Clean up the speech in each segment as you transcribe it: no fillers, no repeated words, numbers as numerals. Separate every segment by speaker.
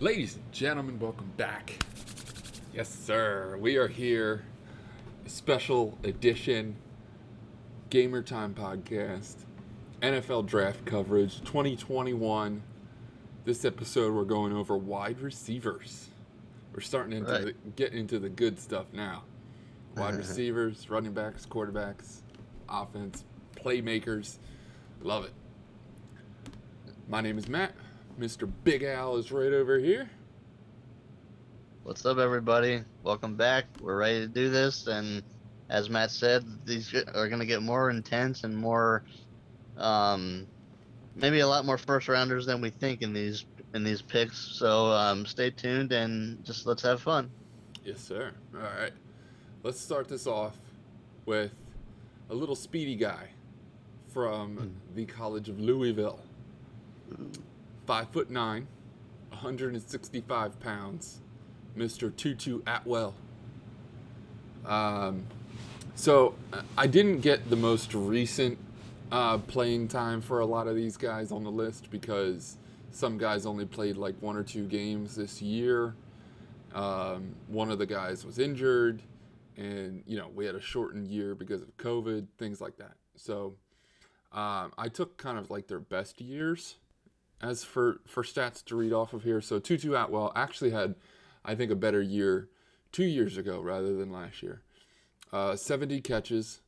Speaker 1: Ladies and gentlemen, welcome back. Yes, sir. We are here. Special edition Gamer Time podcast. NFL draft coverage 2021. This episode we're going over wide receivers. We're starting to
Speaker 2: Right.
Speaker 1: get into the good stuff now. Wide receivers, running backs, quarterbacks, offense, playmakers. Love it. My name is Matt. Mr. Big Al is right over here.
Speaker 2: What's up, everybody? Welcome back. We're ready to do this, and as Matt said, these are going to get more intense and more, um, maybe a lot more first rounders than we think in these picks. So stay tuned and just let's have fun.
Speaker 1: Yes, sir. All right. Let's start this off with a little speedy guy from the College of Louisville. 5'9", 165 pounds, Mr. Tutu Atwell. So I didn't get the most recent playing time for a lot of these guys on the list because some guys only played like one or two games this year. One of the guys was injured, and we had a shortened year because of COVID, things like that. So I took kind of like their best years as for stats to read off of here. So Tutu Atwell actually had, I think, a better year 2 years ago rather than last year. 70 catches,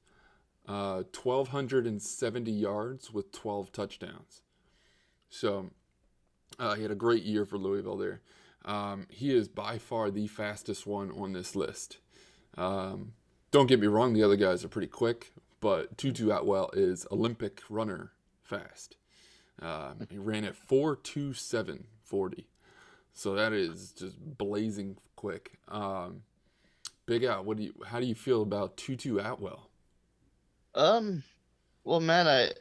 Speaker 1: 1,270 yards with 12 touchdowns. So he had a great year for Louisville there. He is by far the fastest one on this list. Don't get me wrong, the other guys are pretty quick, but Tutu Atwell is Olympic runner fast. He ran at 4.2740, so that is just blazing quick. Big Al, how do you feel about Tutu Atwell?
Speaker 2: Um, well, Matt,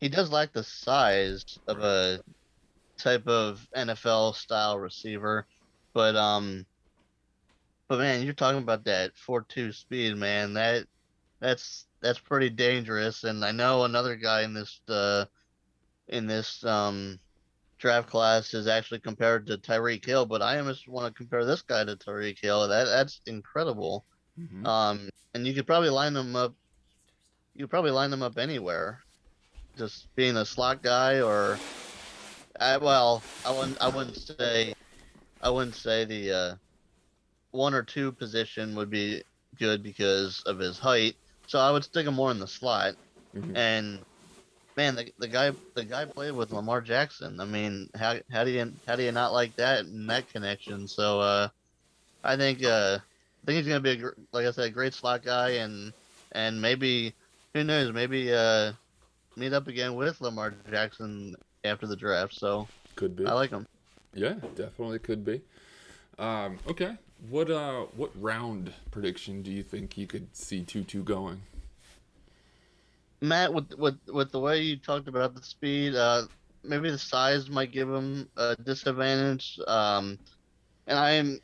Speaker 2: he does lack the size of
Speaker 1: Right.
Speaker 2: a type of NFL style receiver, but man, you're talking about that 4.2 speed, man. That's pretty dangerous. And I know another guy in this draft class is actually compared to Tyreek Hill, but I almost want to compare this guy to Tyreek Hill. That's incredible.
Speaker 1: Mm-hmm.
Speaker 2: And you could probably line them up. You could probably line them up anywhere, just being a slot guy or well, I wouldn't say the one or two position would be good because of his height. So I would stick him more in the slot.
Speaker 1: Mm-hmm.
Speaker 2: And man, the guy played with Lamar Jackson. I mean, how do you not like that and that connection? So I think he's gonna be like I said, a great slot guy, and maybe who knows, maybe meet up again with Lamar Jackson after the draft. So
Speaker 1: Could
Speaker 2: I
Speaker 1: be.
Speaker 2: like him.
Speaker 1: Yeah, definitely could be. Okay. What round prediction do you think you could see Tutu going?
Speaker 2: Matt, with the way you talked about the speed, maybe the size might give him a disadvantage. And I'm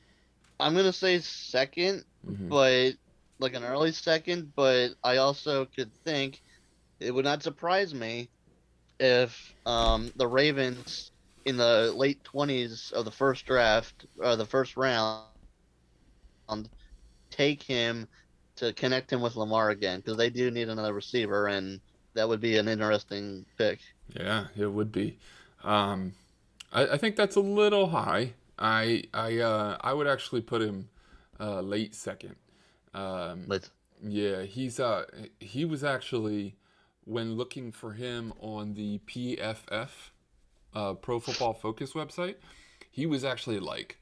Speaker 2: gonna say second,
Speaker 1: Mm-hmm.
Speaker 2: but like an early second. But I also could think it would not surprise me if the Ravens in the late 20s of the first draft or the first round take him to connect him with Lamar again because they do need another receiver, and that would be an interesting pick.
Speaker 1: Yeah, it would be. Um, I think that's a little high. I would actually put him late second. Um,
Speaker 2: But
Speaker 1: yeah, he was actually, when looking for him on the PFF Pro Football Focus website, he was actually like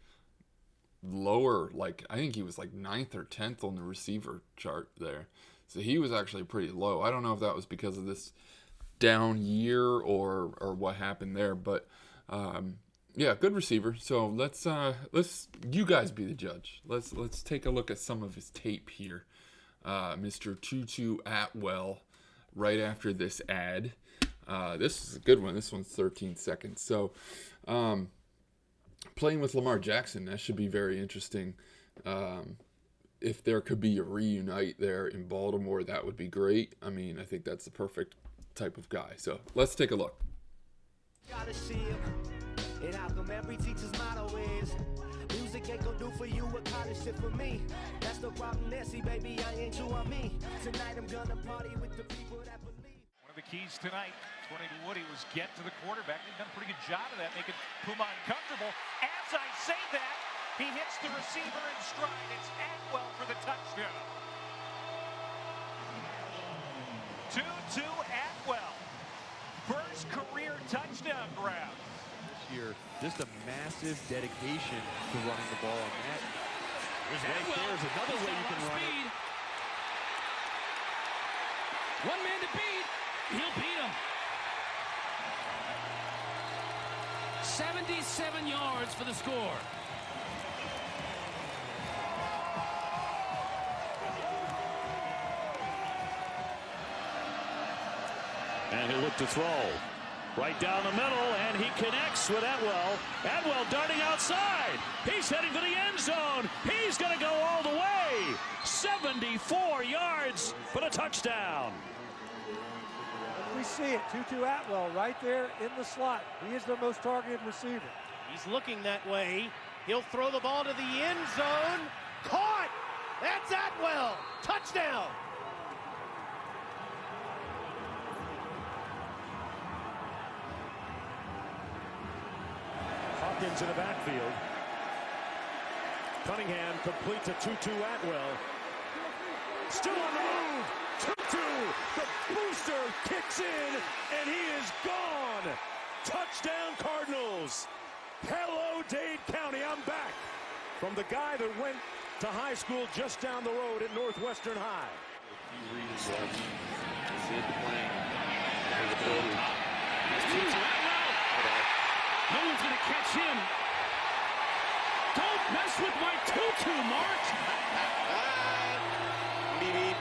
Speaker 1: lower. Like I think he was like ninth or 10th on the receiver chart there. So he was actually pretty low. I don't know if that was because of this down year or what happened there, but yeah, good receiver. So let's you guys be the judge. Let's take a look at some of his tape here. Mr. Tutu Atwell, right after this ad. This is a good one. This one's 13 seconds. So playing with Lamar Jackson, that should be very interesting. If there could be a reunite there in Baltimore, that would be great. I mean, I think that's the perfect type of guy. So let's take a look.
Speaker 3: them. Every teacher's motto is, music ain't gonna do for you what college did for me. That's the problem there, see baby, I ain't you, I'm me. Tonight I'm gonna party with the people that believe.
Speaker 4: One of the keys tonight, according to Woody, was get to the quarterback. They've done a pretty good job of that, making Puma uncomfortable. As I say that, he hits the receiver in stride. It's Atwell for the touchdown. 2-2 Atwell. First career touchdown grab.
Speaker 5: This year, just a massive dedication to running the ball. And that right there is another way you can run it.
Speaker 6: One man to beat. He'll beat him. 77 yards for the score.
Speaker 7: And he'll look to throw. Right down the middle, and he connects with Atwell. Atwell darting outside. He's heading for the end zone. He's going to go all the way. 74 yards for the touchdown.
Speaker 8: We see it, Tutu Atwell right there in the slot. He is their most targeted receiver.
Speaker 9: He's looking that way. He'll throw the ball to the end zone. Caught! That's Atwell. Touchdown!
Speaker 7: Hopkins in the backfield. Cunningham complete to Tutu Atwell. Still on the move. Tutu, the booster kicks in, and he is gone. Touchdown Cardinals. Hello, Dade County. I'm back from the guy that went to high school just down the road at Northwestern High.
Speaker 5: A few reasons why he did playing.
Speaker 6: No one's going to catch him. Don't mess with my tutu, Mark.
Speaker 5: Maybe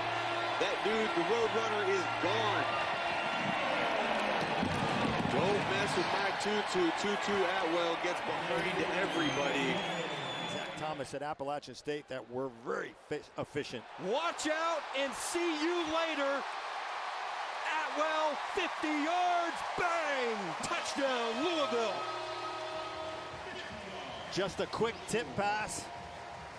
Speaker 5: that dude, the Roadrunner, is gone. Don't mess with my tutu. Tutu Atwell gets behind everybody.
Speaker 10: Zach Thomas at Appalachian State that were very efficient.
Speaker 8: Watch out and see you later. Atwell, 50 yards, bang! Touchdown, Louisville.
Speaker 10: Just a quick tip pass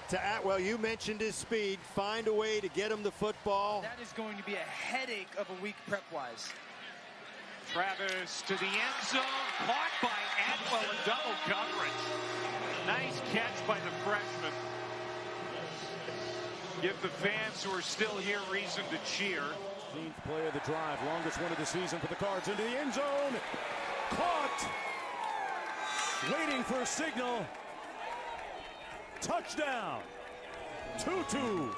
Speaker 10: to Atwell. You mentioned his speed. Find a way to get him the football.
Speaker 9: That is going to be a headache of a week prep-wise.
Speaker 4: Travis to the end zone, caught by Atwell in double coverage. Nice catch by the freshman. Give the fans who are still here reason to cheer.
Speaker 7: 15th play of the drive, longest one of the season for the Cards, into the end zone. Caught. Waiting for a signal. Touchdown. Tutu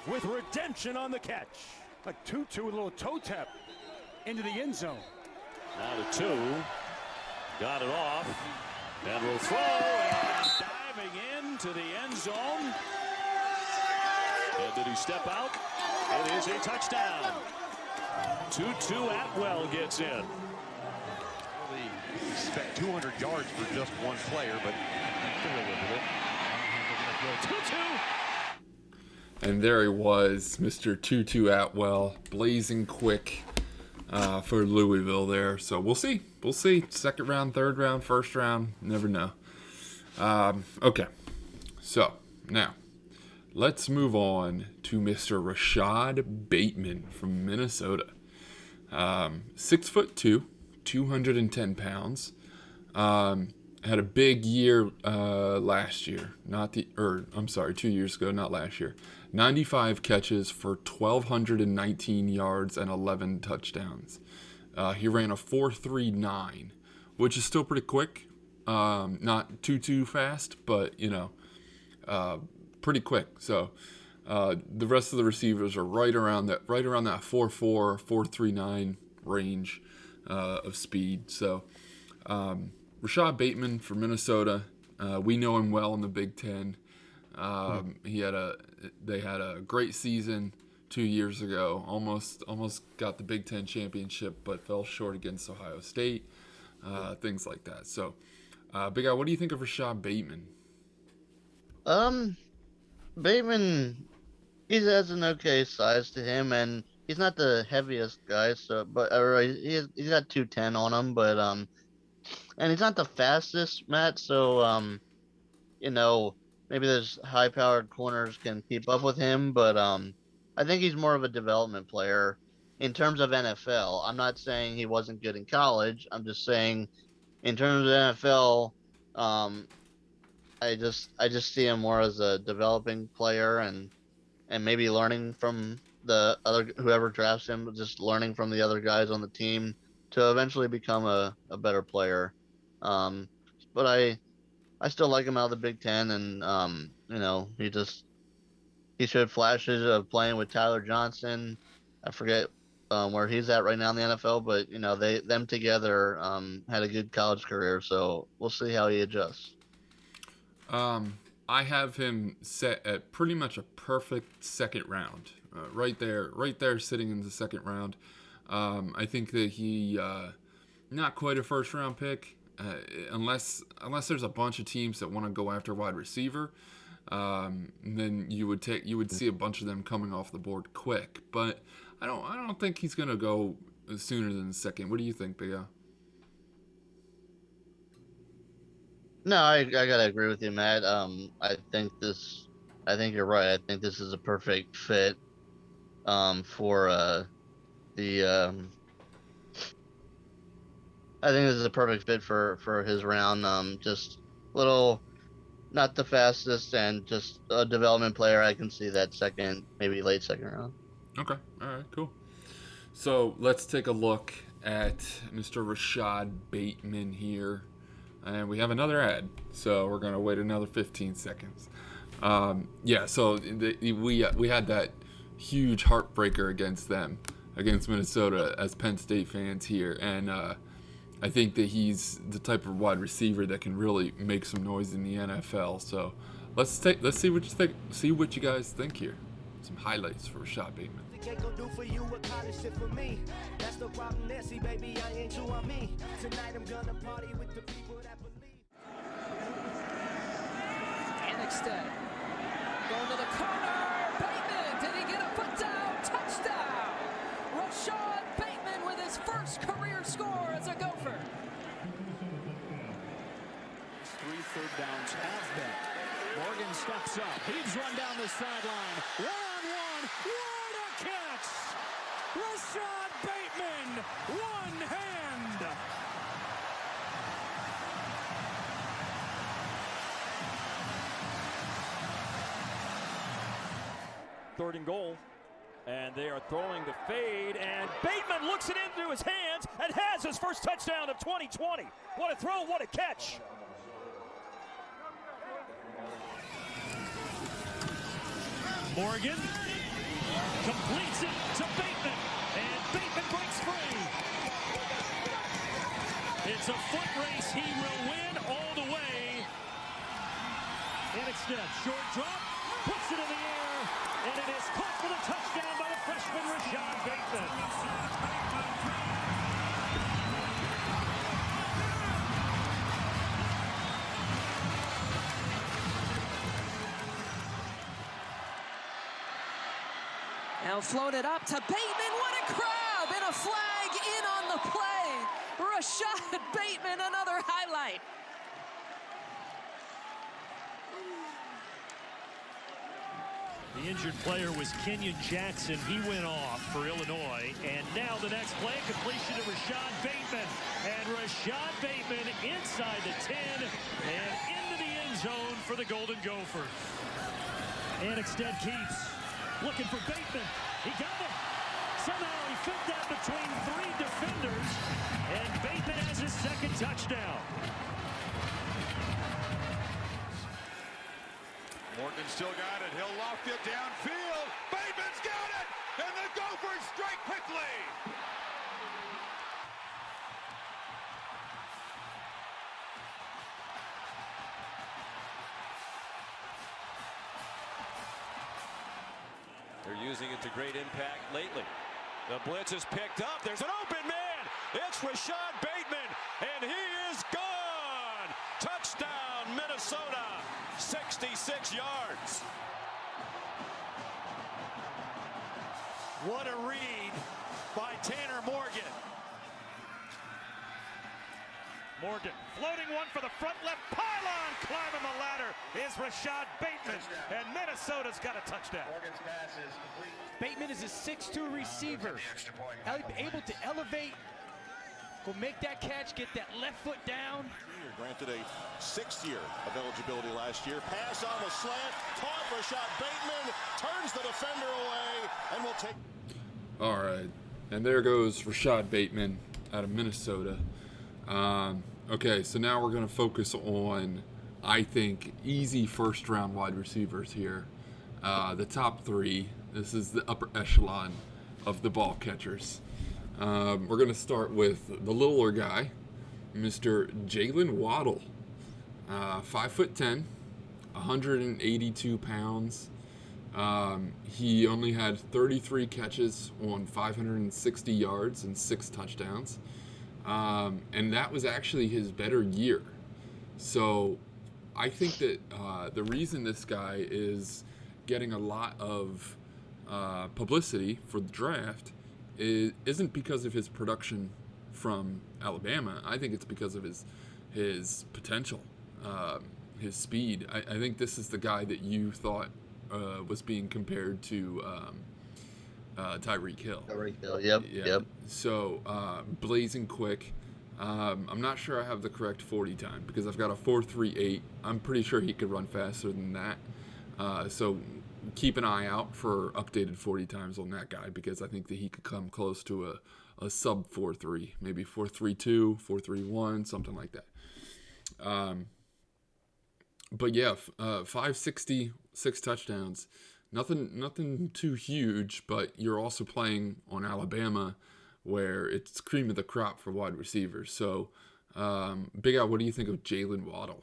Speaker 7: with redemption on the catch.
Speaker 8: Like Tutu with a little toe tap into the end zone.
Speaker 7: Now to 2. Got it off. And will throw. And diving into the end zone. And did he step out? It is a touchdown. Tutu Atwell gets in.
Speaker 5: Really expect 200 yards for just one player, but still live with it.
Speaker 7: Tutu.
Speaker 1: And there he was, Mr. Tutu Atwell, blazing quick for Louisville there. So we'll see. We'll see. Second round, third round, first round. Never know. Okay. So now let's move on to Mr. Rashad Bateman from Minnesota. 6'2", 210 pounds. Had a big year last year. 2 years ago, not last year. 95 catches for 1,219 yards and 11 touchdowns. He ran a 4.39, which is still pretty quick. Not too fast, but pretty quick. So the rest of the receivers are right around that 4.4, 4.39 range of speed. So Rashad Bateman from Minnesota, we know him well in the Big Ten. They had a great season 2 years ago. Almost got the Big Ten championship, but fell short against Ohio State. Things like that. So, Big Guy, what do you think of Rashad Bateman?
Speaker 2: Bateman, he has an okay size to him, and he's not the heaviest guy. So, he's got 210 on him, but and he's not the fastest, Matt. So you know, maybe those high-powered corners can keep up with him, but I think he's more of a development player in terms of NFL. I'm not saying he wasn't good in college. I'm just saying in terms of NFL, um, I just see him more as a developing player and maybe learning from the other whoever drafts him, just learning from the other guys on the team to eventually become a better player. Um, but I still like him out of the Big Ten, and he showed flashes of playing with Tyler Johnson. I forget where he's at right now in the NFL, but them together had a good college career, so we'll see how he adjusts.
Speaker 1: I have him set at pretty much a perfect second round, right there, sitting in the second round. I think that he not quite a first round pick, unless there's a bunch of teams that want to go after wide receiver. Then you would see a bunch of them coming off the board quick. But I don't think he's gonna go sooner than the second. What do you think, Big Al?
Speaker 2: No, I gotta agree with you, Matt. I think you're right. I think this is a perfect fit for the I think this is a perfect fit for his round. Just little, not the fastest, and just a development player. I can see that second, maybe late second round.
Speaker 1: Okay, all right, cool. So let's take a look at Mr. Rashad Bateman here. And we have another ad, so we're going to wait another 15 seconds. So we had that huge heartbreaker against Minnesota as Penn State fans here. And I think that he's the type of wide receiver that can really make some noise in the NFL. So let's see what you guys think here. Some highlights for Rashad Bateman.
Speaker 3: Can't go do for you what college did for me. That's the problem, Nancy, baby. I ain't you on me. Tonight I'm gonna party with the people that believe.
Speaker 11: And extend. Going to the corner. Bateman. Did he get a foot down? Touchdown. Rashad Bateman with his first career score as a Gopher.
Speaker 6: 3 third downs have been. Morgan steps up. He's run down the sideline. One-on-one. What a catch! Rashad Bateman, one hand. Third and goal. And they are throwing the fade, and Bateman looks it into his hands and has his first touchdown of 2020. What a throw, what a catch. Morgan completes it to Bateman, and Bateman breaks free. It's a foot race. He will win all the way. And extend, short drop, puts it in the air, and it is caught for the touchdown by the freshman Rashad Bateman.
Speaker 11: Now floated up to Bateman. What a crowd! And a flag in on the play. Rashad Bateman, another highlight.
Speaker 6: The injured player was Kenyon Jackson. He went off for Illinois. And now the next play, completion to Rashad Bateman. And Rashad Bateman inside the 10 and into the end zone for the Golden Gophers. And extend keeps. Looking for Bateman. He got him. Somehow he fit that between 3 defenders. And Bateman has his second touchdown.
Speaker 12: Morgan still got it. He'll loft it downfield. Bateman's got it. And the Gophers strike quickly.
Speaker 5: They're using it to great impact lately. The blitz is picked up. There's an open man. It's Rashad Bateman, and he is gone. Touchdown, Minnesota. 66 yards.
Speaker 12: What a read by Tanner Morgan.
Speaker 6: Morgan floating one for the front left pylon. Climbing the ladder is Rashad Bateman, and Minnesota's got a touchdown.
Speaker 9: Bateman is a 6'2 receiver, able to elevate, go make that catch, get that left foot down.
Speaker 7: Granted a 6th year of eligibility last year. Pass on the slant, caught Rashad Bateman, turns the defender away, and will take.
Speaker 1: All right, and there goes Rashad Bateman out of Minnesota. Okay, so now we're going to focus on, I think, easy first-round wide receivers here. The top 3. This is the upper echelon of the ball catchers. We're going to start with the littler guy, Mr. Jalen Waddle. 5'10", 182 pounds. He only had 33 catches on 560 yards and 6 touchdowns. And that was actually his better year. So I think that the reason this guy is getting a lot of publicity for the draft isn't because of his production from Alabama. I think it's because of his potential, his speed. I think this is the guy that you thought was being compared to Tyreek Hill.
Speaker 2: Tyreek Hill, yep.
Speaker 1: So, blazing quick. I'm not sure I have the correct 40 time because I've got a 4.38. I'm pretty sure he could run faster than that. So keep an eye out for updated 40 times on that guy because I think that he could come close to a sub 4.3, maybe 4.32, 4.31, something like that. But yeah, 560, 6 touchdowns. Nothing too huge, but you're also playing on Alabama where it's cream of the crop for wide receivers. So, Big Al, what do you think of Jalen Waddle?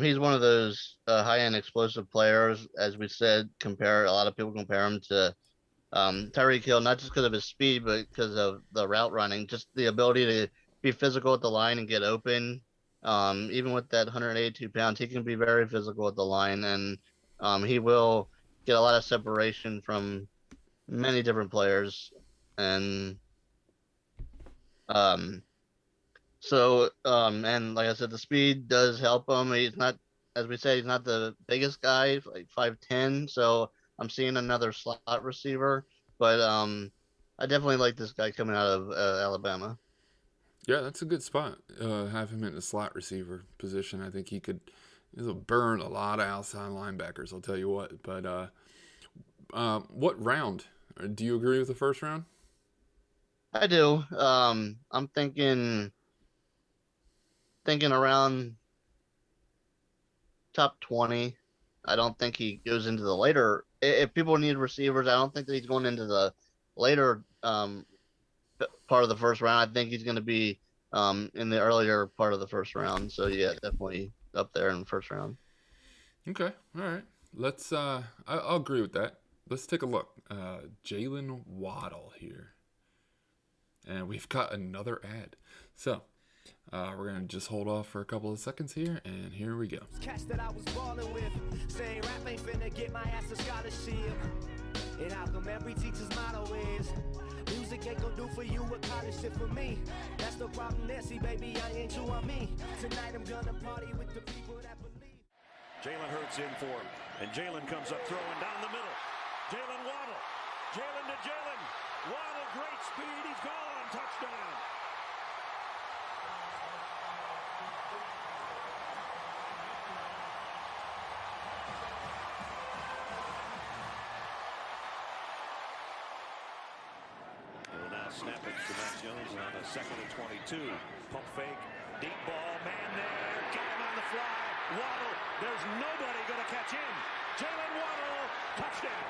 Speaker 2: He's one of those high-end explosive players, as we said. A lot of people compare him to Tyreek Hill, not just because of his speed, but because of the route running, just the ability to be physical at the line and get open. Even with that 182 pounds, he can be very physical at the line, and he will get a lot of separation from many different players. And and like I said, the speed does help him. He's not, as we say, he's not the biggest guy, like 5'10". So I'm seeing another slot receiver, but I definitely like this guy coming out of Alabama.
Speaker 1: Yeah, that's a good spot. Have him in the slot receiver position. I think he'll burn a lot of outside linebackers, I'll tell you what. But what round? Do you agree with the first round?
Speaker 2: I do. I'm thinking around top 20. I don't think he goes into the later. If people need receivers, I don't think that he's going into the later part of the first round. I think he's going to be in the earlier part of the first round. So yeah, definitely up there in the first round.
Speaker 1: Okay, all right. Let's. I'll agree with that. Let's take a look. Jalen Waddle here, and we've got another ad. So we're gonna just hold off for a couple of seconds here, and here we go.
Speaker 3: Catch that I was balling with, saying rap ain't finna get my ass a scholarship. And how come every teacher's motto is music ain't gonna do for you what college shit for me? That's the problem there, see baby, I ain't you, I'm me. Tonight I'm gonna party with the people that believe.
Speaker 6: Jalen Hurts in for him, and Jalen comes up throwing down the middle. Jalen Waddle, Jalen to Jalen. Waddle, great speed, he's gone, touchdown. He'll now snap it to Matt Jones on a 2nd and 22. Pump fake, deep ball, man there, get him on the fly. Waddle, there's nobody going to catch him. Jalen Waddle, touchdown.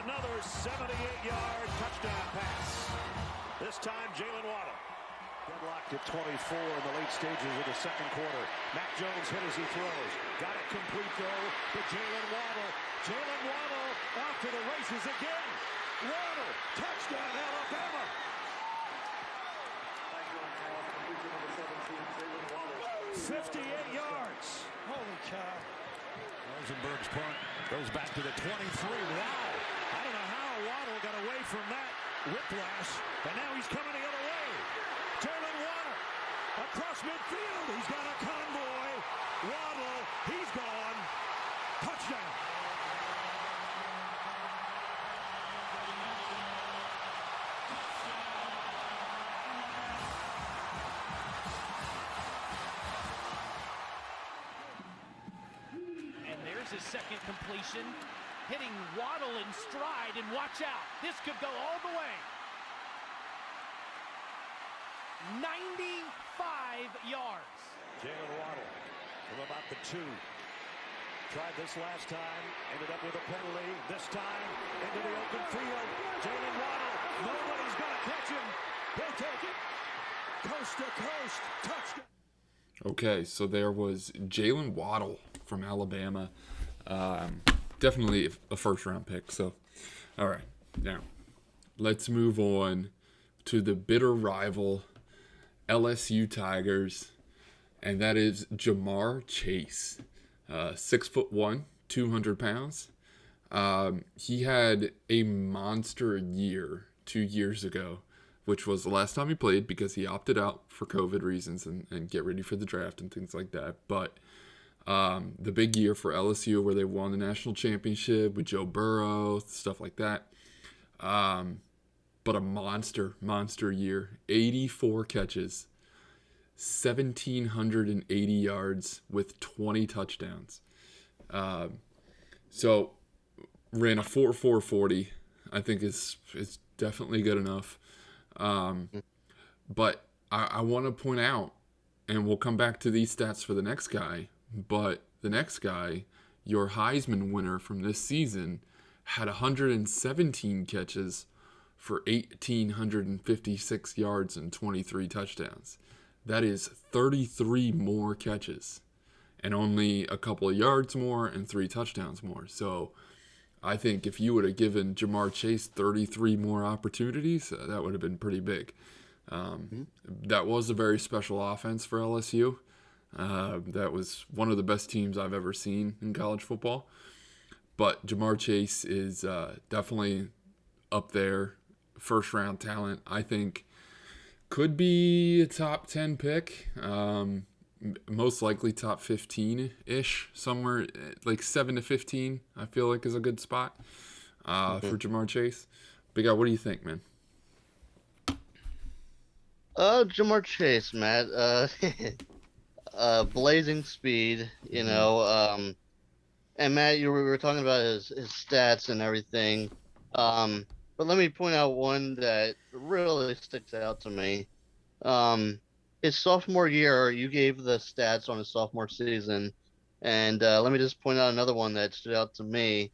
Speaker 6: Another 78-yard touchdown pass. This time, Jalen Waddle. Deadlocked at 24 in the late stages of the second quarter. Mac Jones hit as he throws. Got it complete, though, to Jalen Waddle. Jalen Waddle off to the races again. Waddle, touchdown, Alabama. 58 yards.
Speaker 9: Holy cow.
Speaker 6: Rosenberg's punt goes back to the 23. Wow. I don't know how Waddle got away from that whiplash, and now he's coming the other way. Jalen Waddle across midfield. He's got a convoy. Waddle, he's gone. Touchdown.
Speaker 9: And there's his second completion, hitting Waddle in stride, and watch out. This could go all the way. 95 yards.
Speaker 6: Jalen Waddle from about the 2. Tried this last time, ended up with a penalty. This time into the open field. Jalen Waddle, nobody's going to catch him. He'll take it. Coast to coast, touchdown.
Speaker 1: Okay, so there was Jalen Waddle from Alabama. Definitely a first-round pick. So, all right, now let's move on to the bitter rival LSU Tigers, and that is Ja'Marr Chase, 6'1", 200 pounds. He had a monster year 2 years ago, which was the last time he played because he opted out for COVID reasons and get ready for the draft and things like that. But the big year for LSU where they won the national championship with Joe Burrow, stuff like that. But a monster year. 84 catches, 1,780 yards with 20 touchdowns. So ran a 4.40. I think is definitely good enough. But I want to point out, and we'll come back to these stats for the next guy, but the next guy, your Heisman winner from this season, had 117 catches for 1,856 yards and 23 touchdowns. That is 33 more catches and only a couple of yards more and 3 touchdowns more. So I think if you would have given Ja'Marr Chase 33 more opportunities, that would have been pretty big. That was a very special offense for LSU. That was one of the best teams I've ever seen in college football. But Ja'Marr Chase is definitely up there, first-round talent. I think could be a top 10 pick. Most likely top 15-ish, somewhere like 7 to 15, I feel like is a good spot for Ja'Marr Chase. Big guy, what do you think, man?
Speaker 2: Ja'Marr Chase, Matt. Blazing speed, you know. And Matt, we were talking about his stats and everything. But let me point out one that really sticks out to me. His sophomore year, you gave the stats on his sophomore season, and let me just point out another one that stood out to me.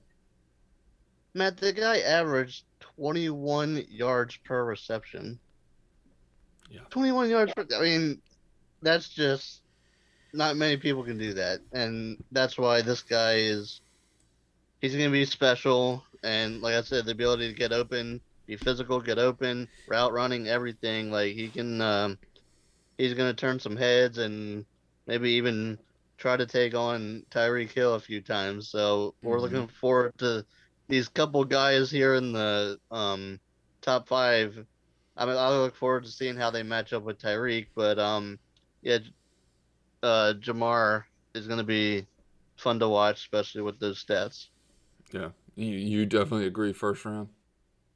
Speaker 2: Matt, the guy averaged 21 yards per reception.
Speaker 1: Yeah.
Speaker 2: 21 yards per, I mean, that's just, not many people can do that, and that's why this guy he's going to be special, and like I said, the ability to get open, be physical, get open, route running, everything, like he can, he's going to turn some heads and maybe even try to take on Tyreek Hill a few times. So we're looking forward to these couple guys here in the top 5. I mean, I look forward to seeing how they match up with Tyreek, but yeah, Ja'Marr is going to be fun to watch, especially with those stats.
Speaker 1: Yeah, you definitely agree first round?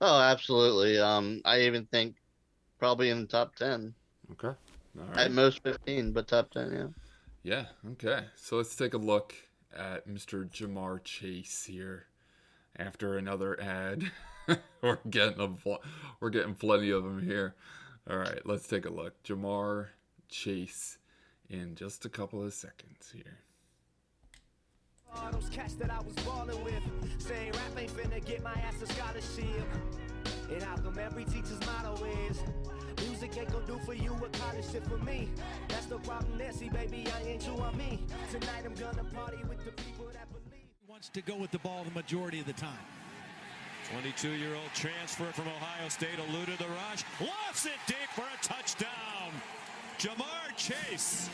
Speaker 2: Oh, absolutely. I even think probably in the top 10.
Speaker 1: Okay. All right.
Speaker 2: At most 15, but top 10, yeah.
Speaker 1: Yeah, okay. So let's take a look at Mr. Ja'Marr Chase here after another ad. We're getting plenty of them here. All right, let's take a look. Ja'Marr Chase in just a couple of seconds here.
Speaker 3: All those cats that I was balling with, saying rap ain't finna get my ass a scholarship. And how come every teacher's motto is, music ain't gonna do for you what college did for me. That's the problem there, see baby, I ain't you on me. Tonight I'm gonna party with the people that believe.
Speaker 6: Wants to go with the ball the majority of the time. 22-year-old transfer from Ohio State eluded the rush. Lofts it deep for a touchdown. Ja'Marr Chase.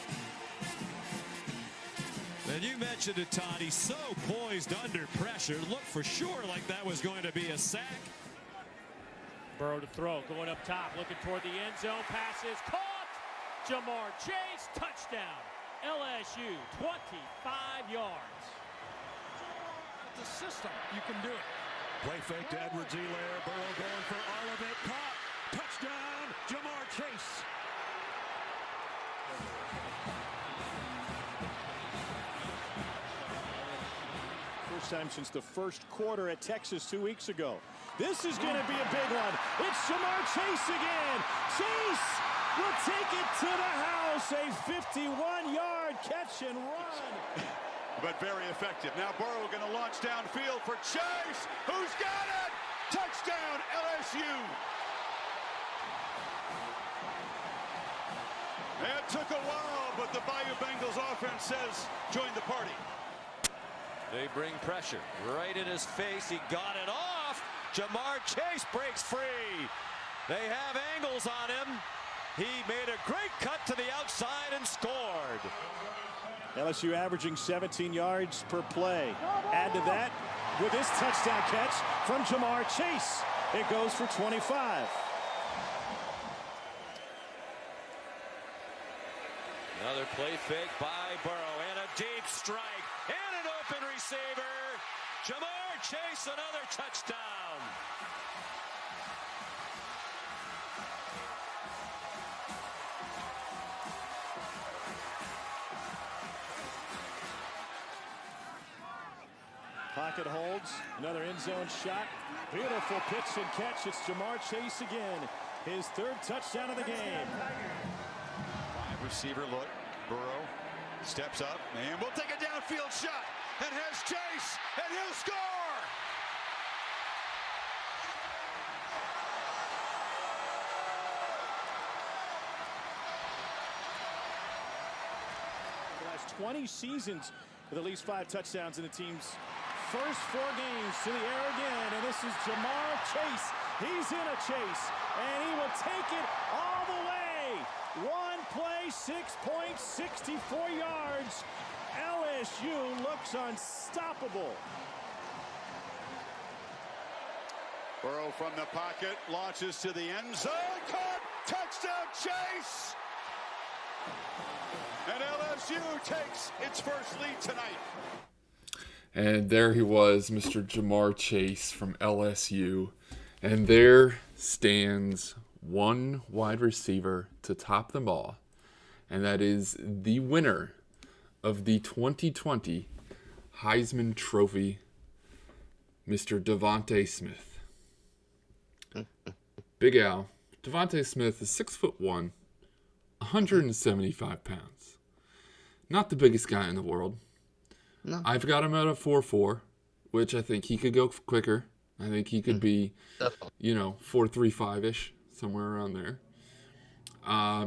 Speaker 5: And you mentioned it, Todd. He's so poised under pressure. Looked for sure like that was going to be a sack.
Speaker 6: Burrow to throw, going up top, looking toward the end zone. Passes caught. Jamar Chase, touchdown. LSU, 25 yards.
Speaker 4: With the system, you can do it.
Speaker 7: Play fake to Edwards-Helaire. Burrow going for all of it. Caught. Touchdown, Jamar Chase. First time since the first quarter at Texas 2 weeks ago. This is going to be a big one. It's Jamar Chase again. Chase will take it to the house. A 51-yard catch and run.
Speaker 12: But very effective. Now Burrow going to launch downfield for Chase. Who's got it? Touchdown, LSU. It took a while, but the Bayou Bengals offense says, join the party.
Speaker 5: They bring pressure right in his face. He got it off. Jamar Chase breaks free. They have angles on him. He made a great cut to the outside and scored.
Speaker 7: LSU averaging 17 yards per play. Add to that with this touchdown catch from Jamar Chase. It goes for 25.
Speaker 5: Another play fake by Burrow and a deep strike and an open receiver. Jamar Chase, another touchdown.
Speaker 7: Pocket holds, another end zone shot. Beautiful pitch and catch. It's Jamar Chase again. His third touchdown of the game.
Speaker 12: Receiver look. Burrow steps up and will take a downfield shot and has Chase and he'll score.
Speaker 7: The last 20 seasons with at least 5 touchdowns in the team's first 4 games to the air again. And this is Jamar Chase. He's in a chase and he will take it all the way. One play, 6 points, 64 yards. LSU looks unstoppable.
Speaker 12: Burrow from the pocket launches to the end zone. Caught. Touchdown Chase. And LSU takes its first lead tonight.
Speaker 1: And there he was, Mr. Jamar Chase from LSU. And there stands one wide receiver to top them all. And that is the winner of the 2020 Heisman Trophy, Mr. Devontae Smith. Big Al. Devontae Smith is 6'1", 175 pounds. Not the biggest guy in the world.
Speaker 2: No.
Speaker 1: I've got him at a 4.4, which I think he could go quicker. I think he could be, 4.35-ish, somewhere around there.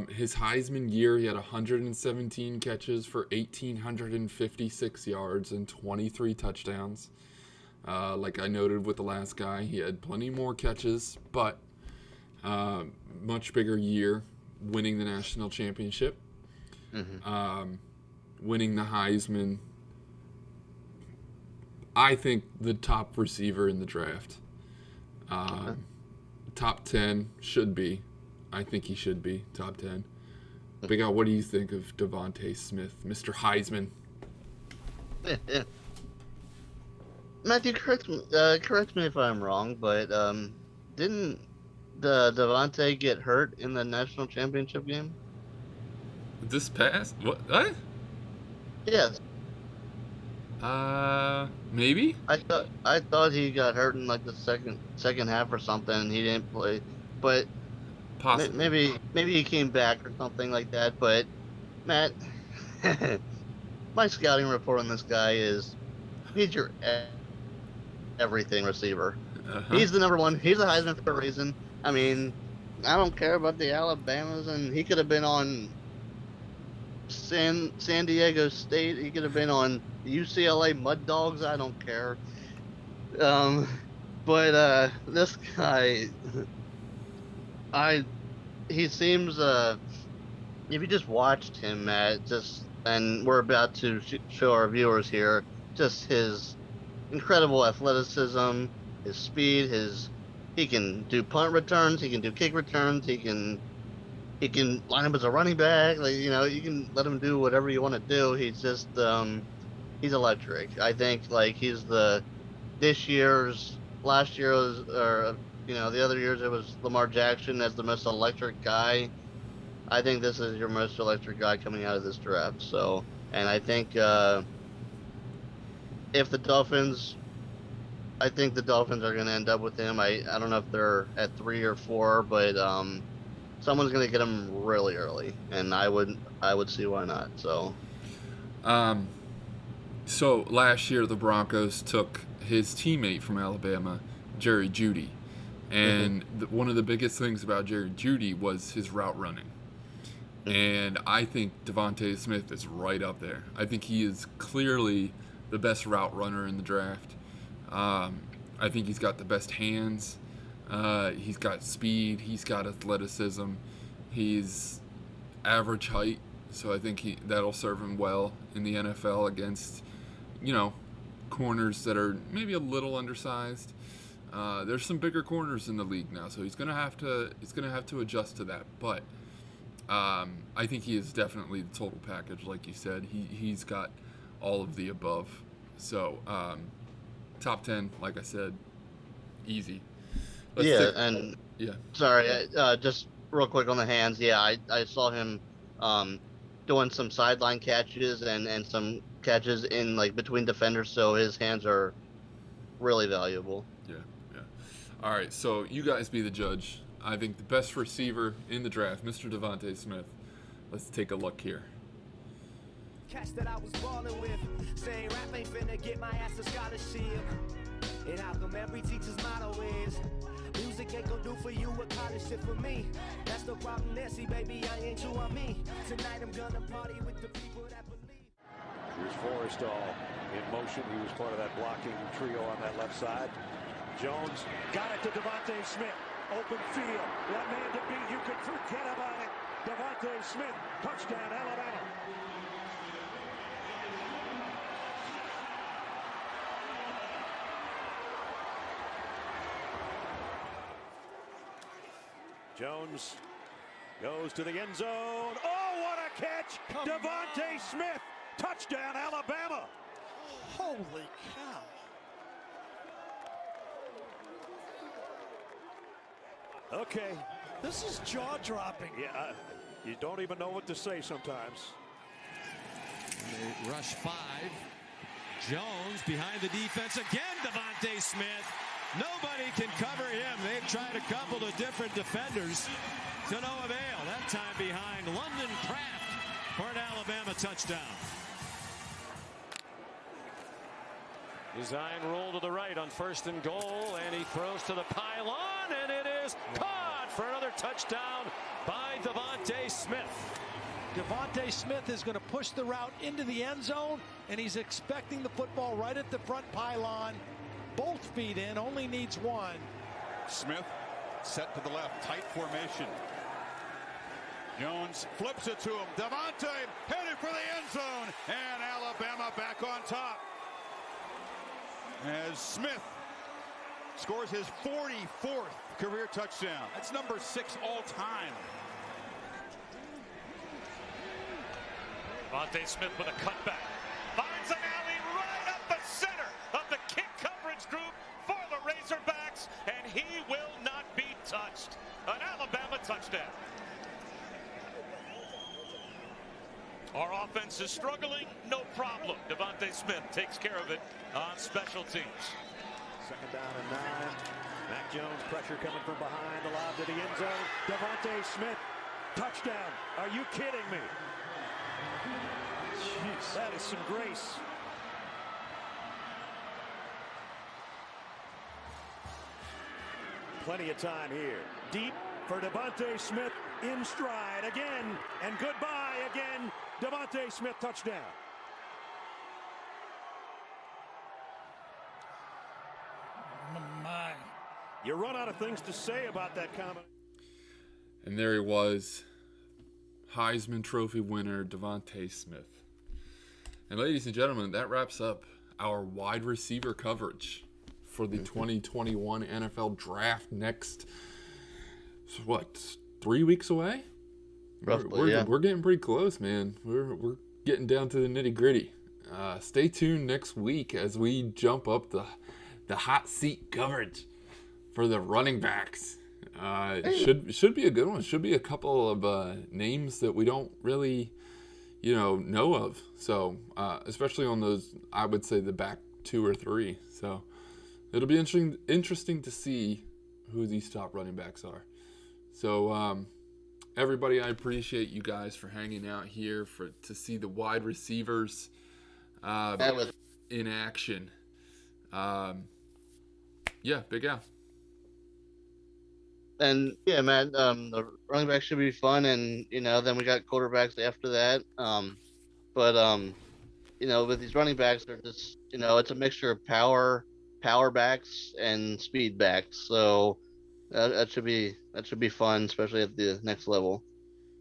Speaker 1: His Heisman year, he had 117 catches for 1,856 yards and 23 touchdowns. Like I noted with the last guy, he had plenty more catches, but much bigger year, winning the national championship, winning the Heisman. I think the top receiver in the draft. Top 10 should be. I think he should be top 10. Big Al, what do you think of Devontae Smith, Mr. Heisman?
Speaker 2: Matthew, correct me if I'm wrong, but didn't Devontae get hurt in the national championship game?
Speaker 1: This past? What?
Speaker 2: Yes.
Speaker 1: Maybe?
Speaker 2: I thought he got hurt in like the second half or something, and he didn't play. But
Speaker 1: Possibly.
Speaker 2: maybe he came back or something like that. But Matt, my scouting report on this guy is he's your everything receiver. He's the number one. He's a Heisman for a reason. I mean, I don't care about the Alabamas, and he could have been on San Diego State. He could have been on UCLA Mud Dogs. I don't care. But this guy, he seems if you just watched him, Matt, just and we're about to show our viewers here just his incredible athleticism, his speed, he can do punt returns, he can do kick returns, he can line up as a running back. Like, you can let him do whatever you want to do. He's just he's electric. I think like he's last year was, or the other years it was Lamar Jackson as the most electric guy. I think this is your most electric guy coming out of this draft. So, and I think if the Dolphins, I think the Dolphins are going to end up with him. I don't know if they're at 3 or 4, but someone's going to get him really early, and I would see why not. So,
Speaker 1: So last year the Broncos took his teammate from Alabama, Jerry Jeudy, and one of the biggest things about Jerry Jeudy was his route running. And I think Devontae Smith is right up there. I think he is clearly the best route runner in the draft. I think he's got the best hands. He's got speed. He's got athleticism. He's average height, so I think that'll serve him well in the NFL against, corners that are maybe a little undersized. There's some bigger corners in the league now, so he's gonna have to adjust to that. But I think he is definitely the total package, like you said. He's got all of the above. So top 10, like I said, easy.
Speaker 2: Sorry, just real quick on the hands. Yeah, I saw him doing some sideline catches and some catches in like between defenders, so his hands are really valuable.
Speaker 1: Yeah. All right, so you guys be the judge. I think the best receiver in the draft, Mr. Devontae Smith. Let's take a look here.
Speaker 3: Catch that I was ballin' with, saying rap ain't finna get my ass a scholarship. And how come every teacher's motto is music ain't gon' do for you what college shit for me? That's the problem there, see baby, I ain't you on me. Tonight I'm gonna party with the people that believe.
Speaker 7: Here's Forrestall in motion. He was part of that blocking trio on that left side. Jones got it to Devontae Smith. Open field. That man to beat. You can forget about it. Devontae Smith. Touchdown, Alabama. Jones goes to the end zone. Oh, what a catch! Devontae Smith. Touchdown, Alabama.
Speaker 13: Holy cow.
Speaker 7: Okay.
Speaker 13: This is jaw-dropping.
Speaker 7: Yeah, you don't even know what to say sometimes.
Speaker 14: They rush 5. Jones behind the defense again. Devontae Smith. Nobody can cover him. They've tried a couple of different defenders to no avail. That time behind London Craft for an Alabama touchdown.
Speaker 5: Design roll to the right on 1st and goal, and he throws to the pylon, and it is caught for another touchdown by Devontae Smith.
Speaker 9: Devontae Smith is going to push the route into the end zone, and he's expecting the football right at the front pylon. Both feet in, only needs one.
Speaker 12: Smith set to the left, tight formation. Jones flips it to him. Devontae headed for the end zone, and Alabama back on top. As Smith scores his 44th career touchdown. That's number 6 all time.
Speaker 4: Devontae Smith with a cutback. Finds an alley right up the center of the kick coverage group for the Razorbacks, and he will not be touched. An Alabama touchdown. Our offense is struggling, no problem. Devontae Smith takes care of it on special teams.
Speaker 7: 2nd down and 9. Mac Jones, pressure coming from behind, the lob to the end zone. Devontae Smith, touchdown. Are you kidding me? Jeez, that is some grace. Plenty of time here. Deep for Devontae Smith, in stride again, and goodbye again. Devontae Smith, touchdown.
Speaker 13: My.
Speaker 7: You run out of things to say about that comment.
Speaker 1: And there he was, Heisman Trophy winner Devontae Smith. And ladies and gentlemen, that wraps up our wide receiver coverage for the 2021 NFL Draft. Next, what, 3 weeks away?
Speaker 2: Roughly,
Speaker 1: we're getting pretty close, man. We're getting down to the nitty gritty. Stay tuned next week as we jump up the hot seat coverage for the running backs. Should be a good one. Should be a couple of names that we don't really know of. So especially on those, I would say the back 2 or 3. So it'll be interesting to see who these top running backs are. So everybody, I appreciate you guys for hanging out here to see the wide receivers in action. Yeah, Big Al.
Speaker 2: And yeah, man, the running back should be fun, and then we got quarterbacks after that. With these running backs, they're just it's a mixture of power backs and speed backs. So that should be fun, especially at the next level.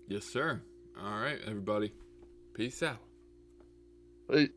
Speaker 1: Yes, sir. All right, everybody. Peace out.
Speaker 2: Peace.